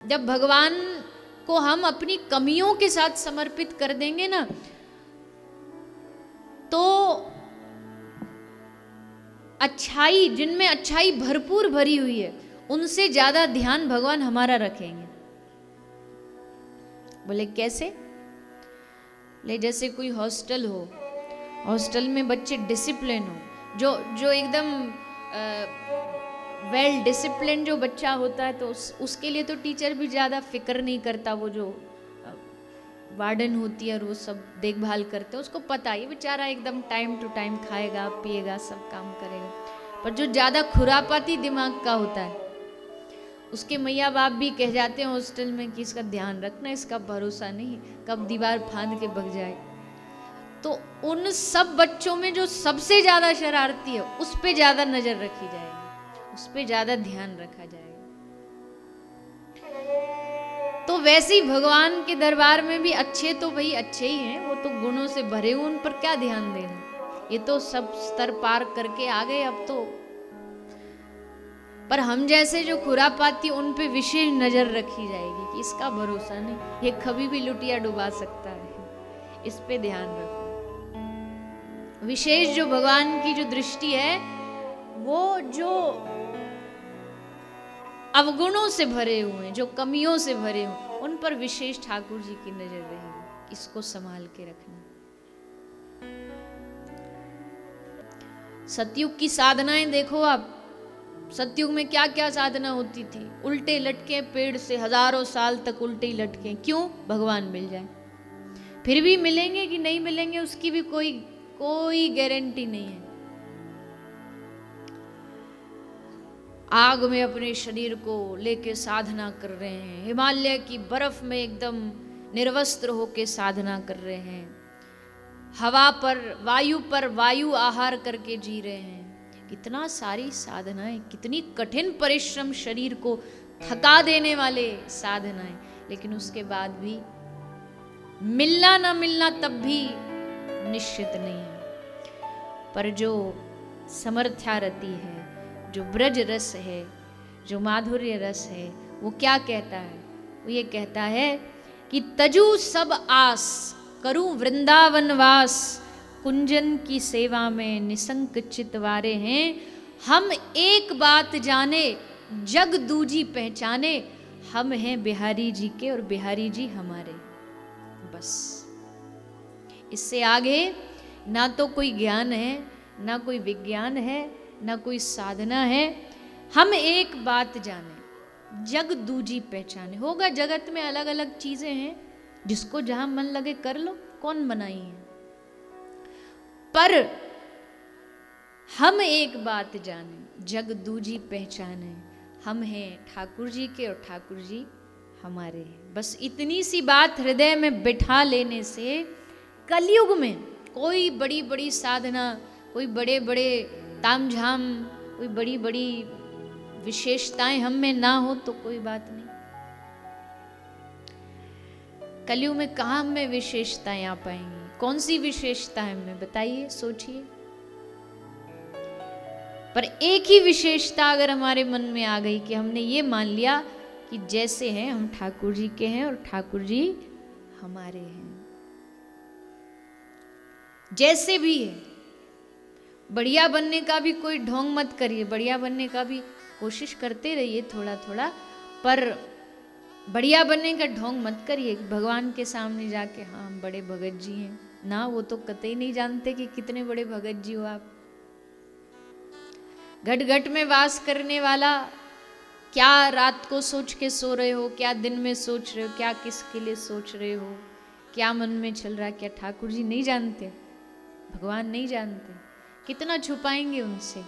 जब भगवान को हम अपनी कमियों के साथ समर्पित कर देंगे ना, तो अच्छाई, जिनमें अच्छाई भरपूर भरी हुई है, उनसे ज्यादा ध्यान भगवान हमारा रखेंगे। बोले कैसे? ले जैसे कोई हॉस्टल हो, हॉस्टल में बच्चे डिसिप्लिन हो, जो एकदम वेल डिसिप्लिन जो बच्चा होता है, तो उसके लिए तो टीचर भी ज़्यादा फिक्र नहीं करता। वो जो वार्डन होती है और वो सब देखभाल करते हैं, उसको पता है ये बेचारा एकदम टाइम टू टाइम खाएगा पिएगा सब काम करेगा। पर जो ज़्यादा खुरापाती दिमाग का होता है, उसके मैया बाप भी कह जाते हैं हॉस्टल में कि इसका ध्यान रखना, इसका भरोसा नहीं, कब दीवार फांद के भग जाए। तो उन सब बच्चों में जो सबसे ज़्यादा शरारती है, उस पे ज़्यादा नज़र रखी जाएगी, उस पे ज़्यादा ध्यान रखा जाएगा। तो वैसे ही भगवान के दरबार में भी अच्छे तो भाई अच्छे ही हैं, वो तो गुणों से भरे हुए, उन पर क्या ध्यान देना, ये तो सब स्तर पार करके आ गए अब तो। पर हम जैसे जो खुरापाती, उन पे विशेष नजर रखी जाएगी कि इसका भरोसा नहीं, ये कभी भी लुटिया डुबा सकता है, इस पे ध्यान रखो। विशेष जो भगवान की जो दृष्टि है, वो जो अवगुणों से भरे हुए, जो कमियों से भरे हुए, उन पर विशेष ठाकुर जी की नजर रहेगी। इसको संभाल के रखना। सतयुग की साधनाएं देखो आप, सतयुग में क्या क्या साधना होती थी। उल्टे लटके पेड़ से हजारों साल तक उल्टे ही लटके, क्यों? भगवान मिल जाए। फिर भी मिलेंगे कि नहीं मिलेंगे उसकी भी कोई गारंटी नहीं है। आग में अपने शरीर को लेके साधना कर रहे हैं, हिमालय की बर्फ में एकदम निर्वस्त्र होके साधना कर रहे हैं, हवा पर वायु आहार करके जी रहे हैं। कितना सारी साधनाएं, कितनी कठिन परिश्रम, शरीर को थका देने वाले साधनाएं, लेकिन उसके बाद भी मिलना ना मिलना तब भी निश्चित नहीं है। पर जो समर्थ्यारति है, जो ब्रज रस है, जो माधुर्य रस है, वो क्या कहता है? वो ये कहता है कि तजू सब आस, करूं वृंदावन वास, कुंजन की सेवा में निसंक चितवारे हैं। हम एक बात जाने, जग दूजी पहचाने, हम हैं बिहारी जी के और बिहारी जी हमारे। बस इससे आगे ना तो कोई ज्ञान है, ना कोई विज्ञान है, ना कोई साधना है। हम एक बात जाने, जग दूजी पहचाने। होगा जगत में अलग अलग चीजें हैं, जिसको जहां मन लगे कर लो, कौन बनाई है। पर हम एक बात जाने, जग दूजी पहचाने, हम हैं ठाकुर जी के और ठाकुर जी हमारे हैं। बस इतनी सी बात हृदय में बिठा लेने से कलयुग में कोई बड़ी बड़ी साधना, कोई बड़े बड़े तामझाम, कोई बड़ी बड़ी विशेषताएं हम में ना हो तो कोई बात नहीं। कलयुग में कहाँ हम में विशेषताएं आ पाएंगी? कौन सी विशेषता है हमें बताइए, सोचिए। पर एक ही विशेषता अगर हमारे मन में आ गई कि हमने ये मान लिया कि जैसे हैं हम ठाकुर जी के हैं और ठाकुर जी हमारे हैं, जैसे भी है। बढ़िया बनने का भी कोई ढोंग मत करिए, बढ़िया बनने का भी कोशिश करते रहिए थोड़ा थोड़ा, पर बढ़िया बनने का ढोंग मत करिए भगवान के सामने जाके हाँ हम बड़े भगत जी हैं ना। वो तो कतई नहीं जानते कि कितने बड़े भगत जी हो आप। घट घट में वास करने वाला, क्या रात को सोच के सो रहे हो, क्या दिन में सोच रहे हो, क्या किसके लिए सोच रहे हो, क्या मन में चल रहा है, क्या ठाकुर जी नहीं जानते? भगवान नहीं जानते? कितना छुपाएंगे उनसे।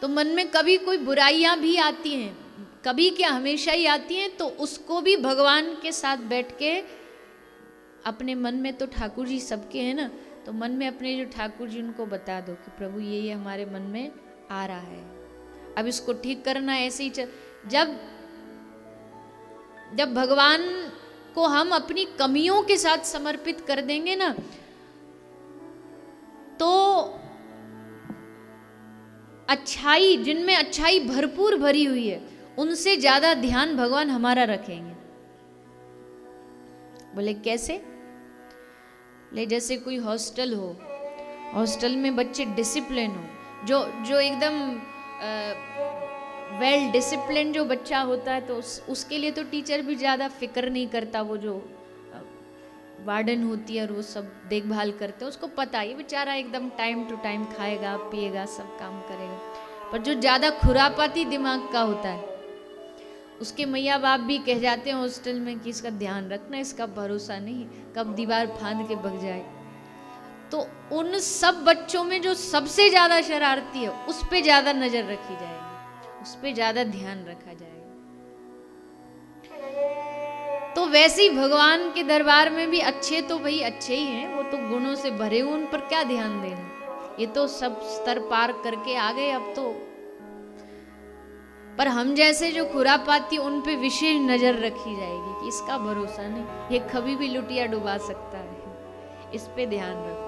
तो मन में कभी कोई बुराइयां भी आती हैं, कभी क्या हमेशा ही आती हैं, तो उसको भी भगवान के साथ बैठ के अपने मन में, तो ठाकुर जी सबके हैं ना, तो मन में अपने जो ठाकुर जी उनको बता दो कि प्रभु ये हमारे मन में आ रहा है, अब इसको ठीक करना ऐसे ही जब भगवान को हम अपनी कमियों के साथ समर्पित कर देंगे ना, तो अच्छाई, जिनमें अच्छाई भरपूर भरी हुई है, उनसे ज्यादा ध्यान भगवान हमारा रखेंगे। बोले कैसे? ले जैसे कोई हॉस्टल हो, हॉस्टल में बच्चे डिसिप्लिन हो, जो एकदम वेल डिसिप्लिन जो बच्चा होता है, तो उसके लिए तो टीचर भी ज़्यादा फिक्र नहीं करता। वो जो वार्डन होती है और वो सब देखभाल करते हैं, उसको पता है ये बेचारा एकदम टाइम टू टाइम खाएगा पिएगा सब काम करेगा। पर जो ज़्यादा खुरापाती दिमाग का होता है, उसके मैया बाप भी कह जाते हैं हॉस्टल में कि इसका ध्यान रखना, इसका भरोसा नहीं, कब दीवार फांद के भग जाए। तो उन सब बच्चों में जो सबसे ज्यादा शरारती है, उस पे ज्यादा नजर रखी जाएगी, उस पे ज्यादा ध्यान रखा जाएगा। तो वैसे ही भगवान के दरबार में भी अच्छे तो भाई अच्छे ही हैं, वो तो गुणों से भरे हुए, उन पर क्या ध्यान देना, ये तो सब स्तर पार करके आ गए अब तो। पर हम जैसे जो खुरापाती, उन पे विशेष नजर रखी जाएगी कि इसका भरोसा नहीं, ये कभी भी लुटिया डुबा सकता है, इस पे ध्यान रखो।